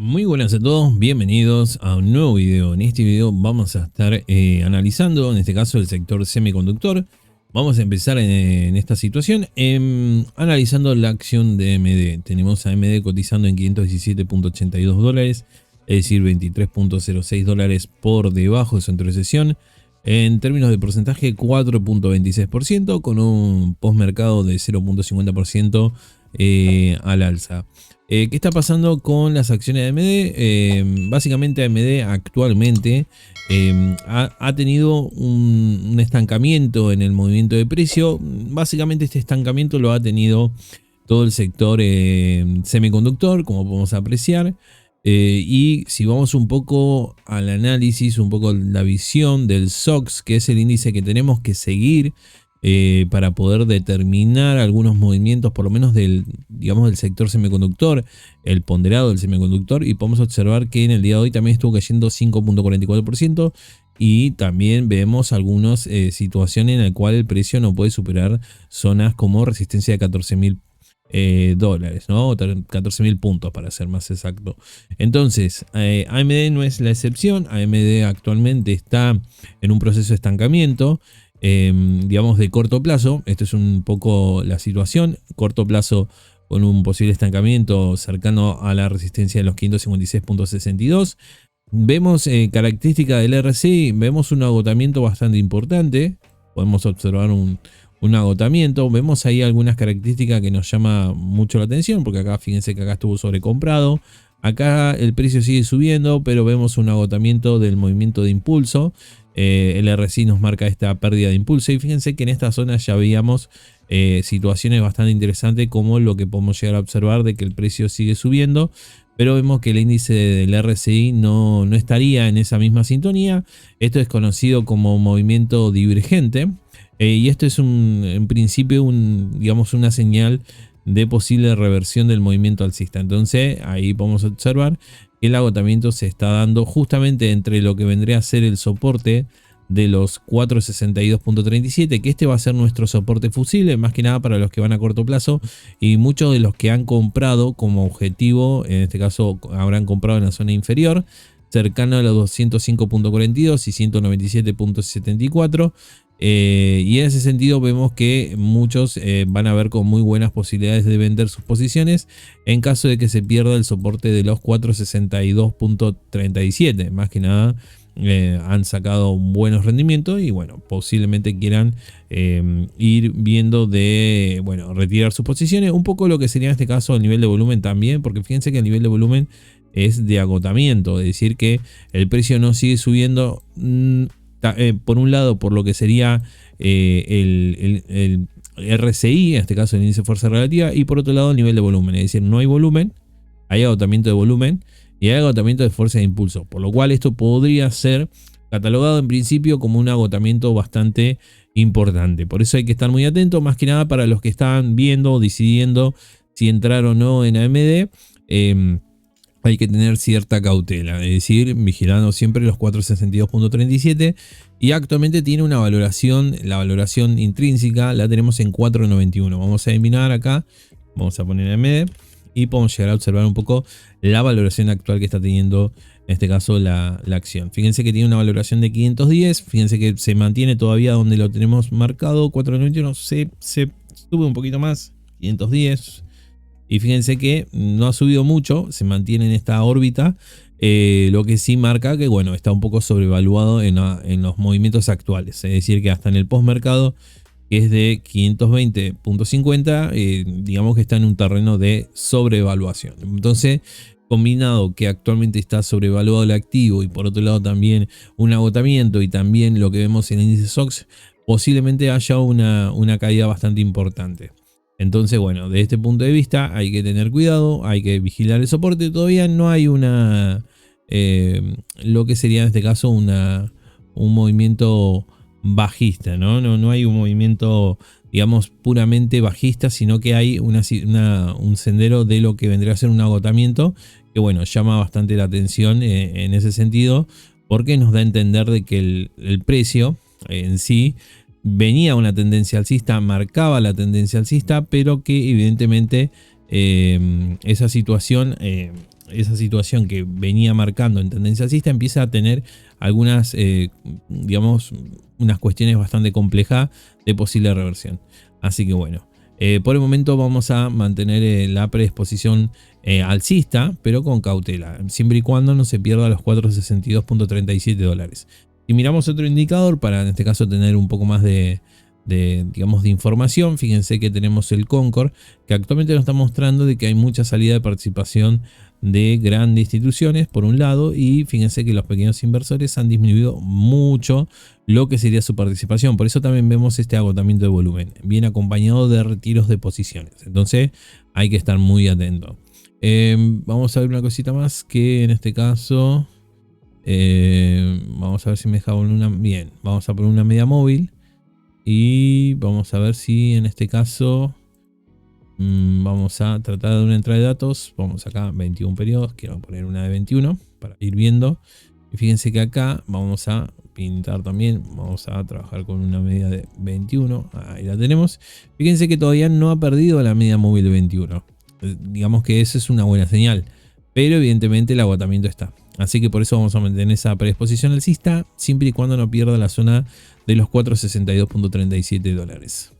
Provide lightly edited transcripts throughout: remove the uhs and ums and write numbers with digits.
Muy buenas a todos, bienvenidos a un nuevo video. En este video vamos a estar analizando, en este caso, el sector semiconductor. Vamos a empezar en esta situación analizando la acción de AMD. Tenemos a AMD cotizando en 517.82 dólares, es decir, 23.06 dólares por debajo de su entresesión. En términos de porcentaje, 4.26%, con un postmercado de 0.50% al alza. ¿Qué está pasando con las acciones de AMD? Básicamente AMD actualmente ha tenido un estancamiento en el movimiento de precio. Básicamente este estancamiento lo ha tenido todo el sector semiconductor, como podemos apreciar. Y si vamos un poco al análisis, un poco la visión del SOX, que es el índice que tenemos que seguir para poder determinar algunos movimientos, por lo menos del sector semiconductor, el ponderado del semiconductor, y podemos observar que en el día de hoy también estuvo cayendo 5.44%, y también vemos algunas situaciones en las cuales el precio no puede superar zonas como resistencia de 14.000 dólares, ¿no? 14.000 puntos para ser más exacto. Entonces AMD no es la excepción. AMD actualmente está en un proceso de estancamiento, digamos, de corto plazo. Esto es un poco la situación. Corto plazo con un posible estancamiento cercano a la resistencia de los 556.62. Vemos característica del RSI, vemos un agotamiento bastante importante. Podemos observar un agotamiento. Vemos ahí algunas características que nos llama mucho la atención, porque acá fíjense que acá estuvo sobrecomprado. Acá el precio sigue subiendo, pero vemos un agotamiento del movimiento de impulso. El RSI nos marca esta pérdida de impulso, y fíjense que en esta zona ya veíamos situaciones bastante interesantes, como lo que podemos llegar a observar de que el precio sigue subiendo, pero vemos que el índice del RSI no estaría en esa misma sintonía. Esto es conocido como movimiento divergente, y esto es en principio una señal de posible reversión del movimiento alcista. Entonces ahí podemos observar que el agotamiento se está dando justamente entre lo que vendría a ser el soporte de los 462.37, que este va a ser nuestro soporte fusible, más que nada para los que van a corto plazo, y muchos de los que han comprado como objetivo, en este caso habrán comprado en la zona inferior, cercano a los 205.42 y 197.74. Y en ese sentido vemos que muchos van a ver con muy buenas posibilidades de vender sus posiciones en caso de que se pierda el soporte de los 462.37. Más que nada han sacado buenos rendimientos, y bueno, posiblemente quieran ir viendo de retirar sus posiciones. Un poco lo que sería en este caso el nivel de volumen también, porque fíjense que el nivel de volumen es de agotamiento, es decir que el precio no sigue subiendo. Por un lado, por lo que sería el RSI, en este caso el índice de fuerza relativa, y por otro lado el nivel de volumen, es decir, no hay volumen, hay agotamiento de volumen y hay agotamiento de fuerza de impulso, por lo cual esto podría ser catalogado en principio como un agotamiento bastante importante. Por eso hay que estar muy atento, más que nada para los que están viendo o decidiendo si entrar o no en AMD. Hay que tener cierta cautela, es decir, vigilando siempre los 462.37, y actualmente tiene una valoración, la valoración intrínseca la tenemos en 4.91. Vamos a eliminar acá, vamos a poner AMD y podemos llegar a observar un poco la valoración actual que está teniendo en este caso la acción. Fíjense que tiene una valoración de 510, fíjense que se mantiene todavía donde lo tenemos marcado, 4.91, se sube un poquito más, 510. Y fíjense que no ha subido mucho, se mantiene en esta órbita, lo que sí marca que está un poco sobrevaluado en los movimientos actuales. Es decir, que hasta en el postmercado, que es de 520.50, digamos que está en un terreno de sobrevaluación. Entonces, combinado que actualmente está sobrevaluado el activo, y por otro lado también un agotamiento, y también lo que vemos en el índice SOX, posiblemente haya una caída bastante importante. Entonces, de este punto de vista hay que tener cuidado, hay que vigilar el soporte. Todavía no hay lo que sería en este caso un movimiento bajista, ¿no? No hay un movimiento, digamos, puramente bajista, sino que hay un sendero de lo que vendría a ser un agotamiento que, llama bastante la atención en ese sentido, porque nos da a entender de que el precio en sí venía una tendencia alcista, marcaba la tendencia alcista, pero que evidentemente esa situación esa situación que venía marcando en tendencia alcista empieza a tener algunas, digamos, unas cuestiones bastante complejas de posible reversión. Así que bueno, por el momento vamos a mantener la predisposición alcista, pero con cautela, siempre y cuando no se pierda los 462.37 dólares. Si miramos otro indicador para en este caso tener un poco más digamos, de información, fíjense que tenemos el Concord, que actualmente nos está mostrando de que hay mucha salida de participación de grandes instituciones por un lado, y fíjense que los pequeños inversores han disminuido mucho lo que sería su participación. Por eso también vemos este agotamiento de volumen, bien acompañado de retiros de posiciones. Entonces hay que estar muy atento. Vamos a ver una cosita más, que en este caso vamos a ver si me deja una. Bien, vamos a poner una media móvil y vamos a ver si en este caso vamos a tratar de una entrada de datos. Vamos acá 21 periodos, quiero poner una de 21 para ir viendo. Y fíjense que acá vamos a pintar también, vamos a trabajar con una media de 21. Ahí la tenemos. Fíjense que todavía no ha perdido la media móvil de 21. Digamos que eso es una buena señal, pero evidentemente el agotamiento está. Así que por eso vamos a mantener esa predisposición alcista, siempre y cuando no pierda la zona de los 462.37 dólares.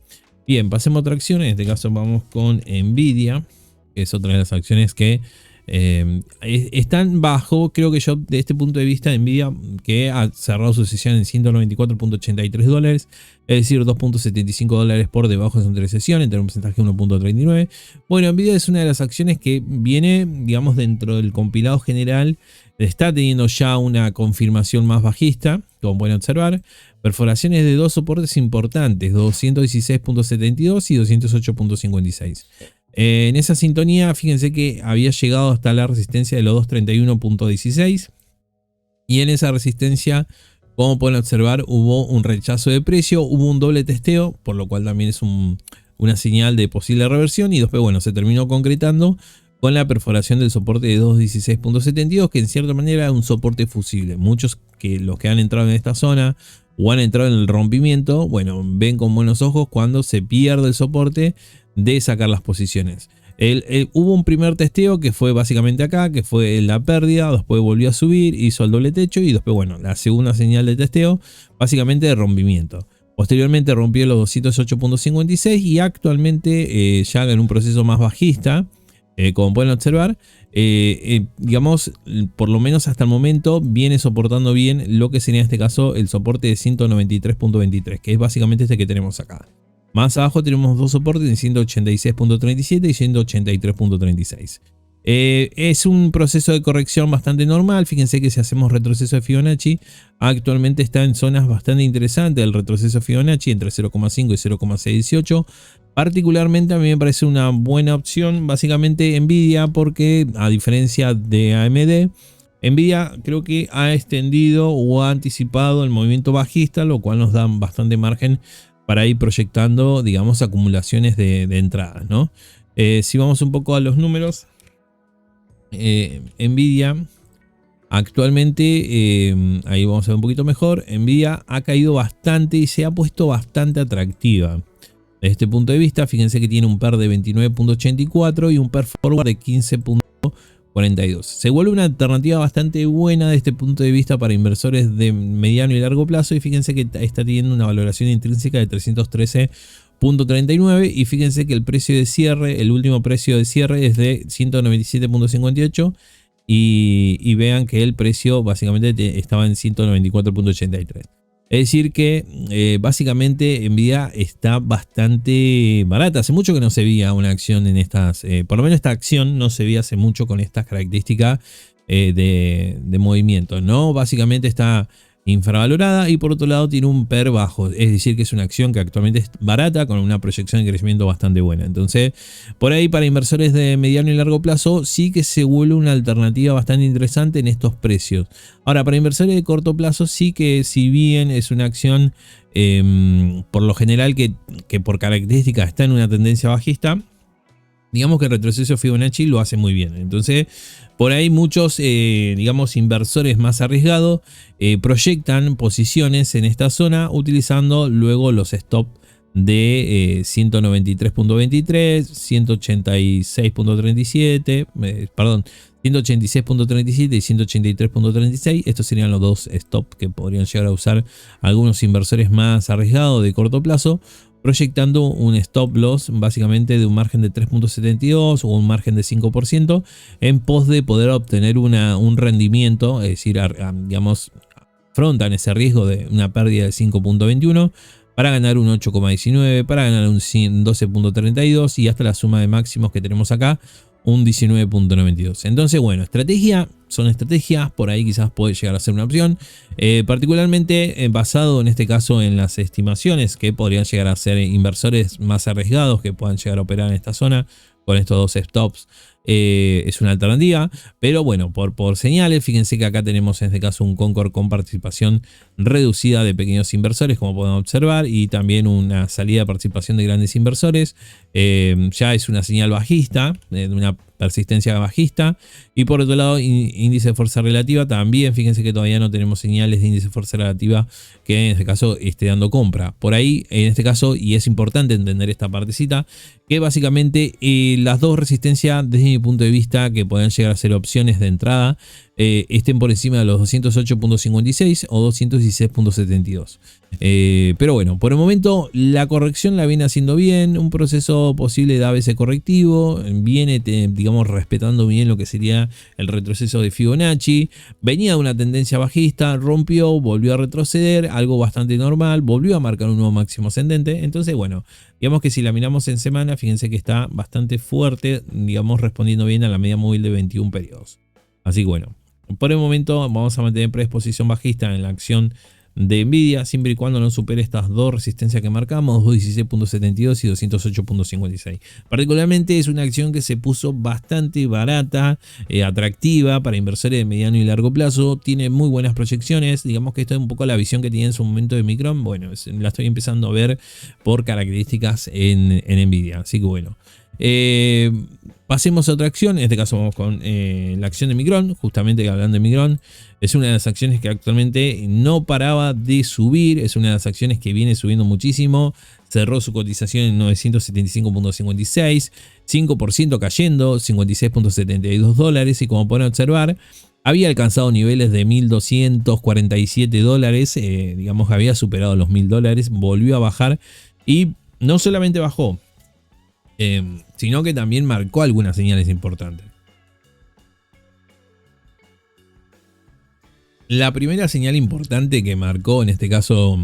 Bien, pasemos a otra acción. En este caso vamos con Nvidia, que es otra de las acciones que están bajo. Creo que yo, de este punto de vista, Nvidia, que ha cerrado su sesión en 194.83 dólares, es decir, 2.75 dólares por debajo de su entresesión, entre un porcentaje de 1.39. Bueno, Nvidia es una de las acciones que viene, digamos, dentro del compilado general, está teniendo ya una confirmación más bajista, como pueden observar. Perforaciones de dos soportes importantes, 216.72 y 208.56. En esa sintonía, fíjense que había llegado hasta la resistencia de los 231.16. Y en esa resistencia, como pueden observar, hubo un rechazo de precio, hubo un doble testeo, por lo cual también es una señal de posible reversión. Y después, bueno, se terminó concretando con la perforación del soporte de 216.72, que en cierta manera es un soporte fusible. Muchos que los que han entrado en esta zona o han entrado en el rompimiento, bueno, ven con buenos ojos cuando se pierde el soporte de sacar las posiciones. Hubo un primer testeo que fue básicamente acá, que fue la pérdida, después volvió a subir, hizo el doble techo y después, bueno, la segunda señal de testeo, básicamente de rompimiento. Posteriormente rompió los 208.56 y actualmente ya en un proceso más bajista. Como pueden observar, digamos, por lo menos hasta el momento viene soportando bien lo que sería en este caso el soporte de 193.23, que es básicamente este que tenemos acá. Más abajo tenemos dos soportes de 186.37 y 183.36. Es un proceso de corrección bastante normal. Fíjense que si hacemos retroceso de Fibonacci, actualmente está en zonas bastante interesantes el retroceso de Fibonacci entre 0,5 y 0,618. Particularmente a mí me parece una buena opción básicamente Nvidia, porque a diferencia de AMD, Nvidia creo que ha extendido o ha anticipado el movimiento bajista, lo cual nos da bastante margen para ir proyectando, digamos, acumulaciones de entradas, ¿no? Si vamos un poco a los números, Nvidia actualmente, ahí vamos a ver un poquito mejor, Nvidia ha caído bastante y se ha puesto bastante atractiva. Desde este punto de vista, fíjense que tiene un PER de 29.84 y un PER forward de 15.42. Se vuelve una alternativa bastante buena desde este punto de vista para inversores de mediano y largo plazo, y fíjense que está teniendo una valoración intrínseca de 313.39 y fíjense que el precio de cierre, el último precio de cierre es de 197.58 y vean que el precio básicamente estaba en 194.83. Es decir que básicamente Nvidia está bastante barata. Hace mucho que no se veía una acción en estas, por lo menos esta acción no se veía hace mucho con estas características de movimiento, ¿no? Básicamente está infravalorada y por otro lado tiene un PER bajo, es decir que es una acción que actualmente es barata con una proyección de crecimiento bastante buena. Entonces por ahí para inversores de mediano y largo plazo sí que se vuelve una alternativa bastante interesante en estos precios. Ahora para inversores de corto plazo sí que, si bien es una acción por lo general que por características está en una tendencia bajista, digamos que el retroceso Fibonacci lo hace muy bien. Entonces por ahí muchos, digamos, inversores más arriesgados proyectan posiciones en esta zona utilizando luego los stop de 193.23, 186.37, perdón, 186.37 y 183.36. Estos serían los dos stop que podrían llegar a usar algunos inversores más arriesgados de corto plazo, proyectando un stop loss básicamente de un margen de 3.72 o un margen de 5% en pos de poder obtener un rendimiento, es decir, digamos, afrontan ese riesgo de una pérdida de 5.21 para ganar un 8.19, para ganar un 12.32 y hasta la suma de máximos que tenemos acá, un 19.92. Entonces, bueno, son estrategias, por ahí quizás puede llegar a ser una opción, particularmente basado en este caso en las estimaciones que podrían llegar a ser inversores más arriesgados que puedan llegar a operar en esta zona con estos dos stops. Es una alternativa, pero bueno, por señales, fíjense que acá tenemos en este caso un Concord con participación reducida de pequeños inversores, como pueden observar, y también una salida de participación de grandes inversores. Ya es una señal bajista, de una persistencia bajista, y por otro lado índice de fuerza relativa también. Fíjense que todavía no tenemos señales de índice de fuerza relativa que en este caso esté dando compra por ahí en este caso, y es importante entender esta partecita, que básicamente las dos resistencias desde mi punto de vista que pueden llegar a ser opciones de entrada estén por encima de los 208.56 o 216.72. Pero bueno, por el momento la corrección la viene haciendo bien, un proceso posible de ABC correctivo, viene digamos respetando bien lo que sería el retroceso de Fibonacci, venía de una tendencia bajista, rompió, volvió a retroceder, algo bastante normal, volvió a marcar un nuevo máximo ascendente. Entonces bueno, digamos que si la miramos en semana, fíjense que está bastante fuerte, digamos respondiendo bien a la media móvil de 21 periodos. Así que bueno, por el momento vamos a mantener predisposición bajista en la acción de Nvidia, siempre y cuando no supere estas dos resistencias que marcamos, 216.72 y 208.56. Particularmente es una acción que se puso bastante barata, atractiva para inversores de mediano y largo plazo, tiene muy buenas proyecciones. Digamos que esto es un poco la visión que tenía en su momento de Micron. Bueno, la estoy empezando a ver por características en Nvidia, así que bueno. Pasemos a otra acción, en este caso vamos con la acción de Micron. Justamente hablando de Micron, es una de las acciones que actualmente no paraba de subir, es una de las acciones que viene subiendo muchísimo, cerró su cotización en 975.56, 5% cayendo, 56.72 dólares, y como pueden observar había alcanzado niveles de 1.247 dólares, digamos que había superado los 1.000 dólares, volvió a bajar y no solamente bajó, sino que también marcó algunas señales importantes. La primera señal importante que marcó en este caso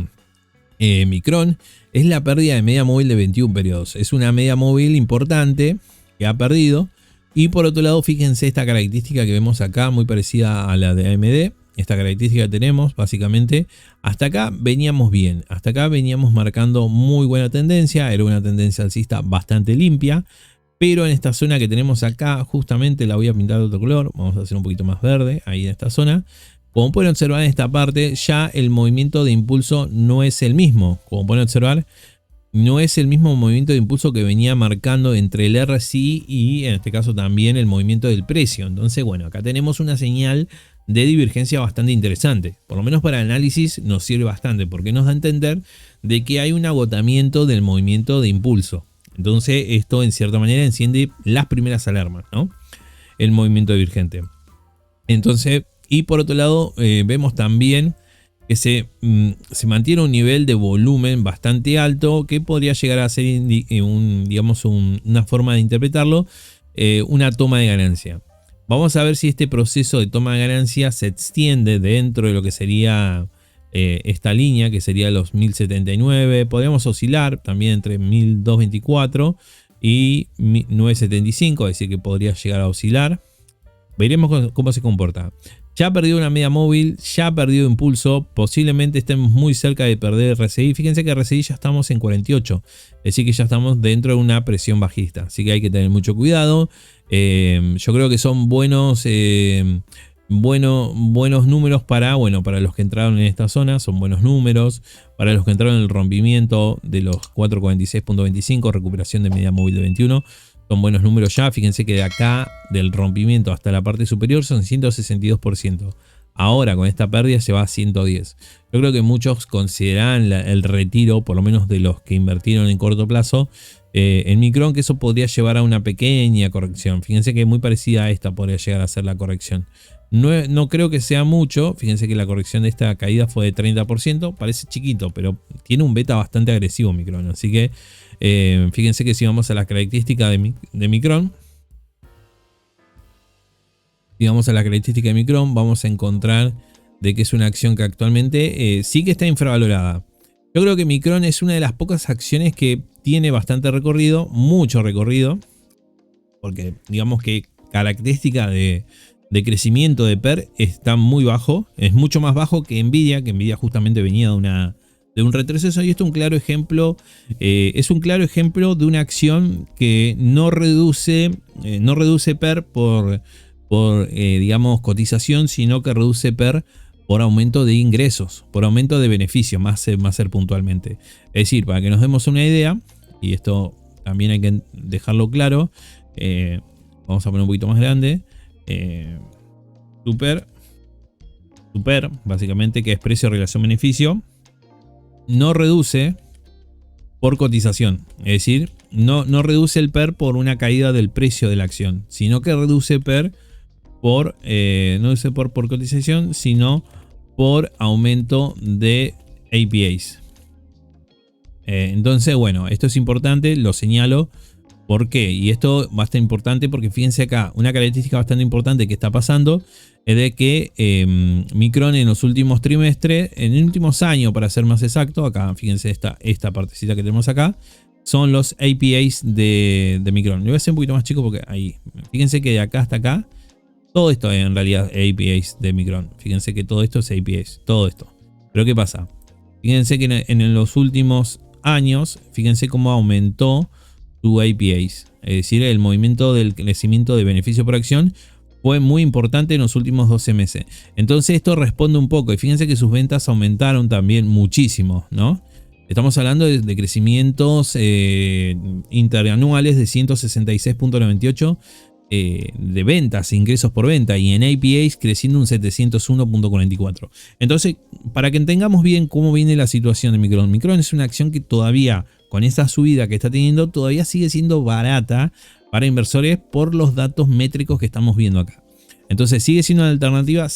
Micron es la pérdida de media móvil de 21 periodos. Es una media móvil importante que ha perdido. Y por otro lado, fíjense esta característica que vemos acá, muy parecida a la de AMD. Esta característica que tenemos, básicamente, hasta acá veníamos bien. Hasta acá veníamos marcando muy buena tendencia. Era una tendencia alcista bastante limpia. Pero en esta zona que tenemos acá, justamente la voy a pintar de otro color. Vamos a hacer un poquito más verde ahí en esta zona. Como pueden observar en esta parte, ya el movimiento de impulso no es el mismo. Como pueden observar, no es el mismo movimiento de impulso que venía marcando entre el RSI y en este caso también el movimiento del precio. Entonces, bueno, acá tenemos una señal de divergencia bastante interesante. Por lo menos para el análisis nos sirve bastante, porque nos da a entender de que hay un agotamiento del movimiento de impulso. Entonces, esto en cierta manera enciende las primeras alarmas, ¿no? El movimiento divergente. Entonces, y por otro lado, vemos también que se mantiene un nivel de volumen bastante alto, que podría llegar a ser una forma de interpretarlo, una toma de ganancia. Vamos a ver si este proceso de toma de ganancia se extiende dentro de lo que sería esta línea, que sería los 1079. Podríamos oscilar también entre 1224 y 975, es decir, que podría llegar a oscilar. Veremos cómo se comporta. Ya perdió una media móvil, ya perdió impulso, posiblemente estemos muy cerca de perder RSI. Fíjense que RSI ya estamos en 48, es decir que ya estamos dentro de una presión bajista, así que hay que tener mucho cuidado. Yo creo que son buenos números para los que entraron en esta zona, son buenos números. Para los que entraron en el rompimiento de los 446.25, recuperación de media móvil de 21, son buenos números ya. Fíjense que de acá, del rompimiento hasta la parte superior, son 162%. ahora con esta pérdida se va a 110. Yo creo que muchos consideran el retiro, por lo menos de los que invirtieron en corto plazo, en Micron, que eso podría llevar a una pequeña corrección. Fíjense que muy parecida a esta podría llegar a ser la corrección. No creo que sea mucho. Fíjense que la corrección de esta caída fue de 30%. Parece chiquito, pero tiene un beta bastante agresivo Micron. Así que fíjense que si vamos a las características de Micron, si vamos a la característica de Micron, vamos a encontrar de que es una acción que actualmente sí que está infravalorada. Yo creo que Micron es una de las pocas acciones que tiene bastante recorrido, mucho recorrido, porque digamos que característica de crecimiento de PER está muy bajo, es mucho más bajo que Nvidia justamente venía de un retroceso, y esto es un claro ejemplo, de una acción que no reduce PER por digamos cotización, sino que reduce PER por aumento de ingresos, por aumento de beneficios, más ser puntualmente. Es decir, para que nos demos una idea, y esto también hay que dejarlo claro, vamos a poner un poquito más grande, Super, básicamente, que es precio relación beneficio, no reduce por cotización, es decir, no reduce el PER por una caída del precio de la acción, sino que reduce PER por por cotización, sino por aumento de APAs. Entonces, bueno, esto es importante, lo señalo. ¿Por qué? Y esto va a estar importante porque fíjense acá, una característica bastante importante que está pasando es de que Micron en los últimos trimestres, en los últimos años para ser más exacto, acá fíjense esta partecita que tenemos acá, son los APAs de Micron. Lo voy a hacer un poquito más chico porque ahí, fíjense que de acá hasta acá, todo esto es en realidad APAs de Micron. Fíjense que todo esto es APAs, todo esto. Pero ¿qué pasa? Fíjense que en los últimos años, fíjense cómo aumentó su APAs. Es decir, el movimiento del crecimiento de beneficio por acción fue muy importante en los últimos 12 meses. Entonces esto responde un poco. Y fíjense que sus ventas aumentaron también muchísimo, ¿no? Estamos hablando de crecimientos interanuales de 166.98%. De ventas, ingresos por venta, y en APAs creciendo un 701.44. Entonces, para que entendamos bien cómo viene la situación de Micron, Micron es una acción que todavía, con esa subida que está teniendo, todavía sigue siendo barata para inversores por los datos métricos que estamos viendo acá. Entonces, sigue siendo una alternativa,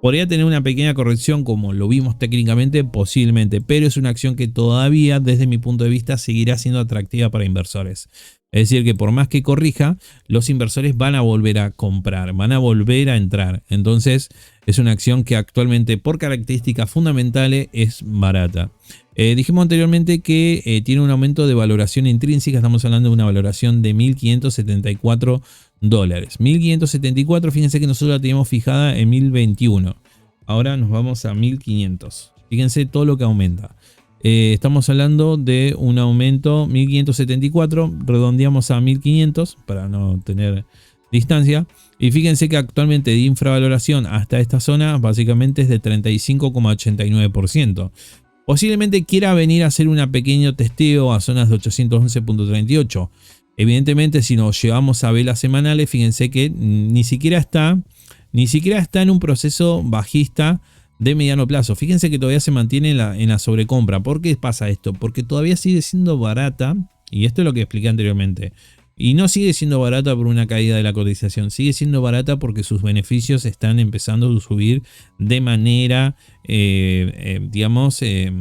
Podría tener una pequeña corrección como lo vimos técnicamente, posiblemente, pero es una acción que todavía, desde mi punto de vista, seguirá siendo atractiva para inversores. Es decir, que por más que corrija, los inversores van a volver a comprar, van a volver a entrar. Entonces, es una acción que actualmente, por características fundamentales, es barata. Dijimos anteriormente que tiene un aumento de valoración intrínseca. Estamos hablando de una valoración de $1.574. 1.574, fíjense que nosotros la teníamos fijada en 1.021. Ahora nos vamos a 1.500. Fíjense todo lo que aumenta. Estamos hablando de un aumento 1.574, redondeamos a 1.500 para no tener distancia. Y fíjense que actualmente de infravaloración hasta esta zona básicamente es de 35,89%. Posiblemente quiera venir a hacer un pequeño testeo a zonas de 811.38. Evidentemente, si nos llevamos a velas semanales, fíjense que ni siquiera está en un proceso bajista de mediano plazo. Fíjense que todavía se mantiene en la sobrecompra. ¿Por qué pasa esto? Porque todavía sigue siendo barata, y esto es lo que expliqué anteriormente. Y no sigue siendo barata por una caída de la cotización, sigue siendo barata porque sus beneficios están empezando a subir de manera, digamos, se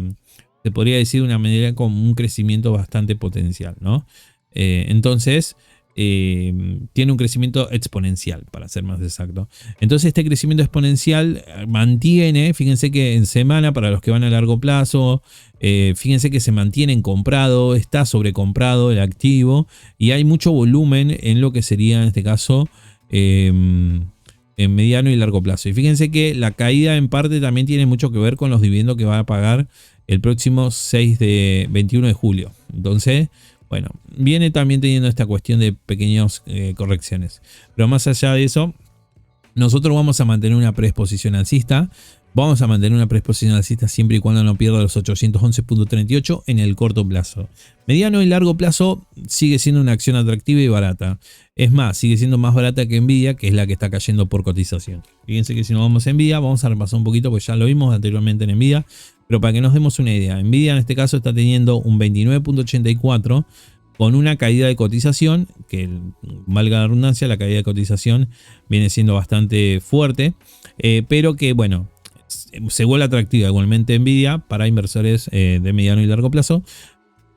podría decir de una manera con un crecimiento bastante potencial, ¿no? Entonces tiene un crecimiento exponencial, para ser más exacto. Entonces este crecimiento exponencial mantiene, fíjense que en semana, para los que van a largo plazo, fíjense que se mantiene en comprado, está sobrecomprado el activo, y hay mucho volumen en lo que sería en este caso en mediano y largo plazo. Y fíjense que la caída en parte también tiene mucho que ver con los dividendos que va a pagar el próximo 21 de julio. Entonces, bueno, viene también teniendo esta cuestión de pequeñas correcciones. Pero más allá de eso, nosotros vamos a mantener una predisposición alcista. Vamos a mantener una predisposición alcista siempre y cuando no pierda los 811.38 en el corto plazo. Mediano y largo plazo sigue siendo una acción atractiva y barata. Es más, sigue siendo más barata que Nvidia, que es la que está cayendo por cotización. Fíjense que si nos vamos a Nvidia, vamos a repasar un poquito, porque ya lo vimos anteriormente en Nvidia, pero para que nos demos una idea, Nvidia en este caso está teniendo un 29.84 con una caída de cotización, que valga la redundancia, la caída de cotización viene siendo bastante fuerte, pero que bueno, se vuelve atractiva igualmente Nvidia para inversores de mediano y largo plazo,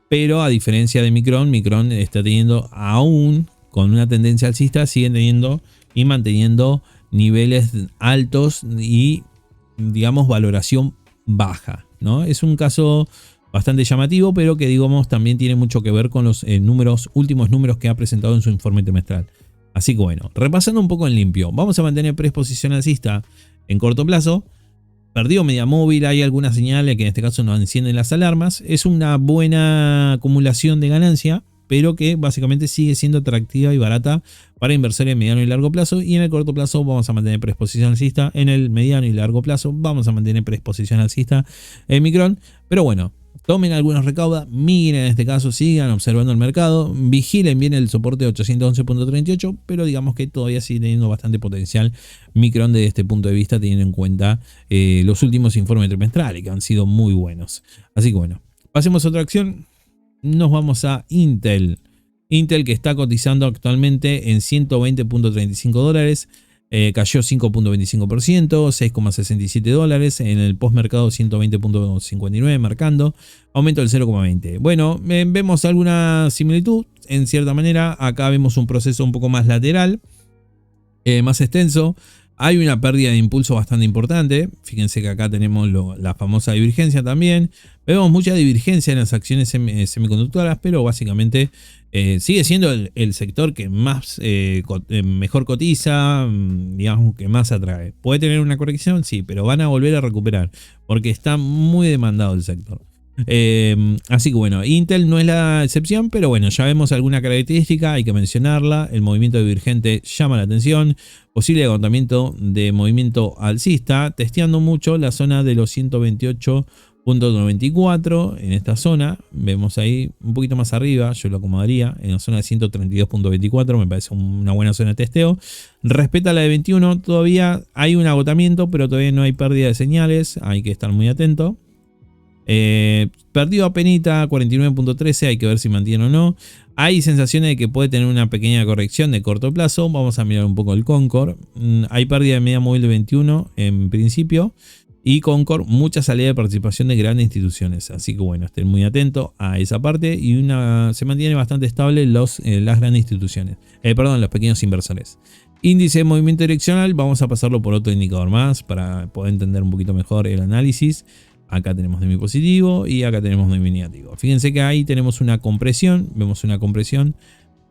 pero a diferencia de Micron, Micron está teniendo aún con una tendencia alcista, siguen teniendo y manteniendo niveles altos y digamos valoración baja, ¿no? Es un caso bastante llamativo, pero que digamos también tiene mucho que ver con los últimos números que ha presentado en su informe trimestral. Así que bueno, repasando un poco en limpio, vamos a mantener predisposición alcista en corto plazo. Perdió media móvil, hay algunas señales que en este caso nos encienden las alarmas. Es una buena acumulación de ganancia, pero que básicamente sigue siendo atractiva y barata para inversores en mediano y largo plazo. Y en el corto plazo vamos a mantener predisposición alcista. En el mediano y largo plazo vamos a mantener predisposición alcista en Micron. Pero bueno, tomen algunos recaudas, miren en este caso, sigan observando el mercado, vigilen bien el soporte de 811.38, pero digamos que todavía sigue teniendo bastante potencial Micron desde este punto de vista, teniendo en cuenta los últimos informes trimestrales que han sido muy buenos. Así que bueno, pasemos a otra acción, nos vamos a Intel. Intel, que está cotizando actualmente en $120.35. Cayó 5.25%, 6,67 dólares. En el postmercado 120.59 marcando aumento del 0,20. Bueno, vemos alguna similitud en cierta manera. Acá vemos un proceso un poco más lateral, más extenso. Hay una pérdida de impulso bastante importante. Fíjense que acá tenemos la famosa divergencia también. Vemos mucha divergencia en las acciones semiconductoras, pero básicamente sigue siendo el sector que más mejor cotiza, digamos que más atrae. ¿Puede tener una corrección? Sí, pero van a volver a recuperar porque está muy demandado el sector. Así que bueno, Intel no es la excepción, pero bueno, ya vemos alguna característica, hay que mencionarla. El movimiento divergente llama la atención, posible agotamiento de movimiento alcista, testeando mucho la zona de los 128.94. En esta zona vemos ahí un poquito más arriba, yo lo acomodaría en la zona de 132.24, me parece una buena zona de testeo. Respecto a la de 21, todavía hay un agotamiento, pero todavía no hay pérdida de señales, hay que estar muy atento. Perdió apenita 49.13, hay que ver si mantiene o no. Hay sensaciones de que puede tener una pequeña corrección de corto plazo. Vamos a mirar un poco el Concord. Hay pérdida de media móvil de 21 en principio. Y Concord, mucha salida de participación de grandes instituciones. Así que bueno, estén muy atentos a esa parte. Y se mantiene bastante estable las grandes instituciones. Perdón, los pequeños inversores. Índice de movimiento direccional. Vamos a pasarlo por otro indicador más para poder entender un poquito mejor el análisis. Acá tenemos de mi positivo y acá tenemos de mi negativo. Fíjense que ahí tenemos una compresión. Vemos una compresión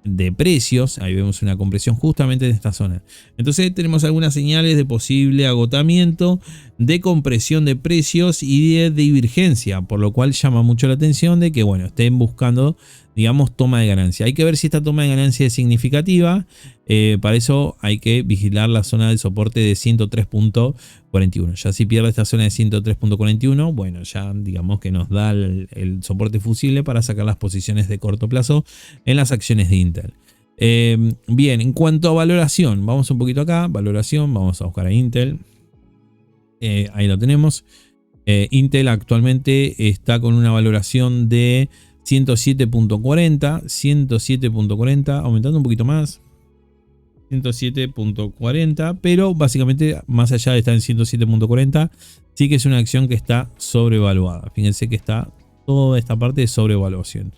de precios. Ahí vemos una compresión justamente en esta zona. Entonces tenemos algunas señales de posible agotamiento, de compresión de precios y de divergencia. Por lo cual llama mucho la atención de que bueno, estén buscando, digamos, toma de ganancia. Hay que ver si esta toma de ganancia es significativa. Para eso hay que vigilar la zona de soporte de 103.41. Ya si pierde esta zona de 103.41, bueno, ya digamos que nos da el soporte fusible para sacar las posiciones de corto plazo en las acciones de Intel. Bien, en cuanto a valoración, vamos un poquito acá, valoración, vamos a buscar a Intel. Ahí lo tenemos. Intel actualmente está con una valoración de 107.40, aumentando un poquito más. 107.40, pero básicamente más allá de estar en 107.40, sí que es una acción que está sobrevaluada. Fíjense que está toda esta parte de sobrevaluación,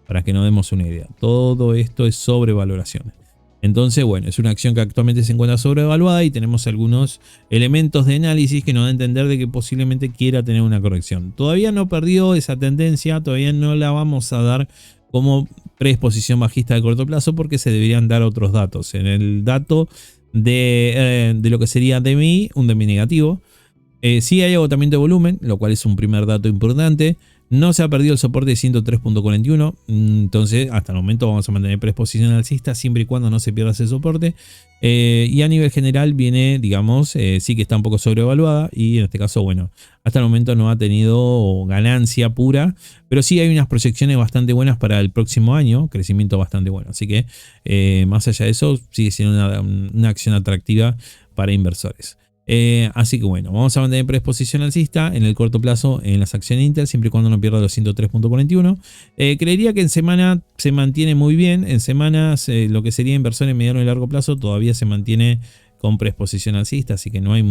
para que nos demos una idea. Todo esto es sobrevaloración. Entonces, bueno, es una acción que actualmente se encuentra sobrevaluada y tenemos algunos elementos de análisis que nos dan a entender de que posiblemente quiera tener una corrección. Todavía no perdió esa tendencia, todavía no la vamos a dar como predisposición bajista de corto plazo porque se deberían dar otros datos. En el dato de lo que sería DMI, un DMI negativo, sí hay agotamiento de volumen, lo cual es un primer dato importante. No se ha perdido el soporte de 103.41, entonces hasta el momento vamos a mantener predisposición alcista siempre y cuando no se pierda ese soporte. Y a nivel general viene, digamos, sí que está un poco sobrevaluada y en este caso, bueno, hasta el momento no ha tenido ganancia pura, pero sí hay unas proyecciones bastante buenas para el próximo año, crecimiento bastante bueno. Así que más allá de eso, sigue siendo una acción atractiva para inversores. Así que bueno, vamos a mantener predisposición alcista en el corto plazo en las acciones Intel, siempre y cuando no pierda los 103.41. Creería que en semana se mantiene muy bien. En semanas, lo que sería inversión en mediano y largo plazo todavía se mantiene con predisposición alcista, así que no hay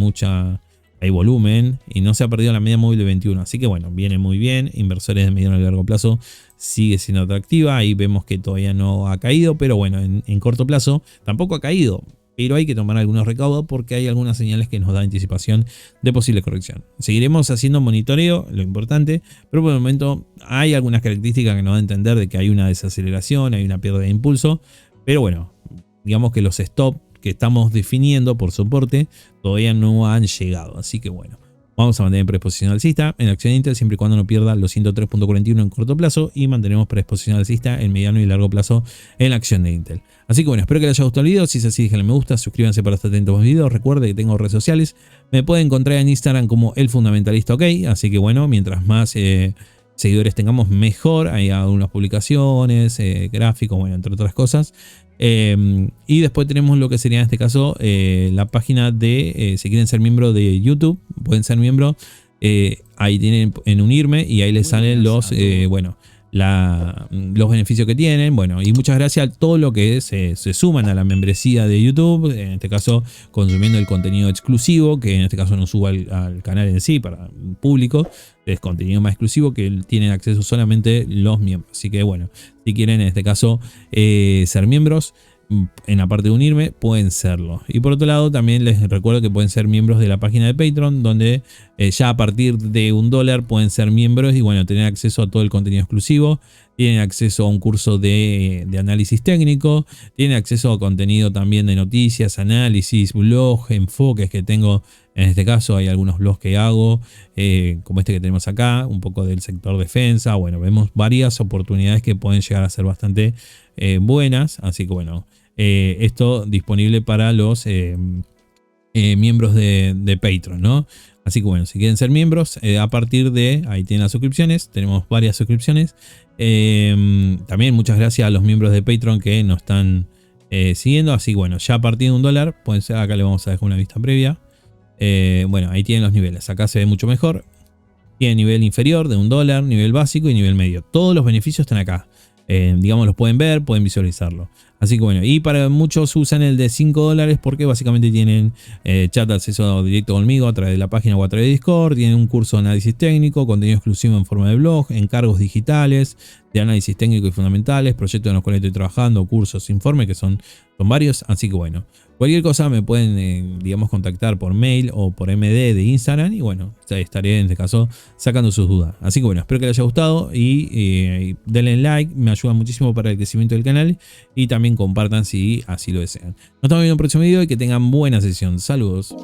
hay volumen y no se ha perdido la media móvil de 21. Así que bueno, viene muy bien. Inversores de mediano y largo plazo sigue siendo atractiva. Ahí vemos que todavía no ha caído, pero bueno, en corto plazo tampoco ha caído. Pero hay que tomar algunos recaudos porque hay algunas señales que nos dan anticipación de posible corrección. Seguiremos haciendo monitoreo, lo importante, pero por el momento hay algunas características que nos dan a entender de que hay una desaceleración, hay una pérdida de impulso. Pero bueno, digamos que los stop que estamos definiendo por soporte todavía no han llegado. Así que bueno, vamos a mantener predisposición alcista en acción Intel siempre y cuando no pierda los 103.41 en corto plazo y mantenemos predisposición alcista en mediano y largo plazo en la acción de Intel. Así que bueno, espero que les haya gustado el video. Si es así, déjenle me gusta, suscríbanse para estar atentos a los videos. Recuerden que tengo redes sociales. Me pueden encontrar en Instagram como El Fundamentalista OK. Así que bueno, mientras más seguidores tengamos, mejor. Hay algunas publicaciones, gráficos, bueno, entre otras cosas. Y después tenemos lo que sería en este caso la página de, si quieren ser miembro de YouTube, pueden ser miembro. Ahí tienen en unirme y ahí les salen los, bueno, los beneficios que tienen. Bueno, y muchas gracias a todos los que se suman a la membresía de YouTube, en este caso consumiendo el contenido exclusivo, que en este caso no subo al canal en sí para el público, es contenido más exclusivo que tienen acceso solamente los miembros. Así que bueno, si quieren en este caso ser miembros, en la parte de unirme pueden serlo. Y por otro lado también les recuerdo que pueden ser miembros de la página de Patreon, donde ya a partir de $1 pueden ser miembros y bueno, tener acceso a todo el contenido exclusivo. Tienen acceso a un curso de análisis técnico, tienen acceso a contenido también de noticias, análisis, blog, enfoques que tengo. En este caso hay algunos blogs que hago, como este que tenemos acá, un poco del sector defensa. Bueno, vemos varias oportunidades que pueden llegar a ser bastante buenas. Así que bueno, esto disponible para los miembros de Patreon, ¿no? Así que bueno, si quieren ser miembros, a partir de ahí tienen las suscripciones. Tenemos varias suscripciones. También muchas gracias a los miembros de Patreon que nos están siguiendo. Así que bueno, ya a partir de $1 pueden ser, acá le vamos a dejar una vista previa. Bueno, ahí tienen los niveles. Acá se ve mucho mejor. Tiene nivel inferior de $1, nivel básico y nivel medio. Todos los beneficios están acá. Digamos, los pueden ver, pueden visualizarlo. Así que bueno, y para muchos usan el de $5 porque básicamente tienen chat de acceso directo conmigo a través de la página o a través de Discord. Tienen un curso de análisis técnico, contenido exclusivo en forma de blog, encargos digitales de análisis técnico y fundamentales, proyectos en los cuales estoy trabajando, cursos, informes que son varios. Así que bueno, cualquier cosa me pueden, digamos, contactar por mail o por MD de Instagram y bueno, estaré en este caso sacando sus dudas. Así que bueno, espero que les haya gustado y denle like, me ayuda muchísimo para el crecimiento del canal y también compartan si así lo desean. Nos estamos viendo en el próximo video y que tengan buena sesión. Saludos.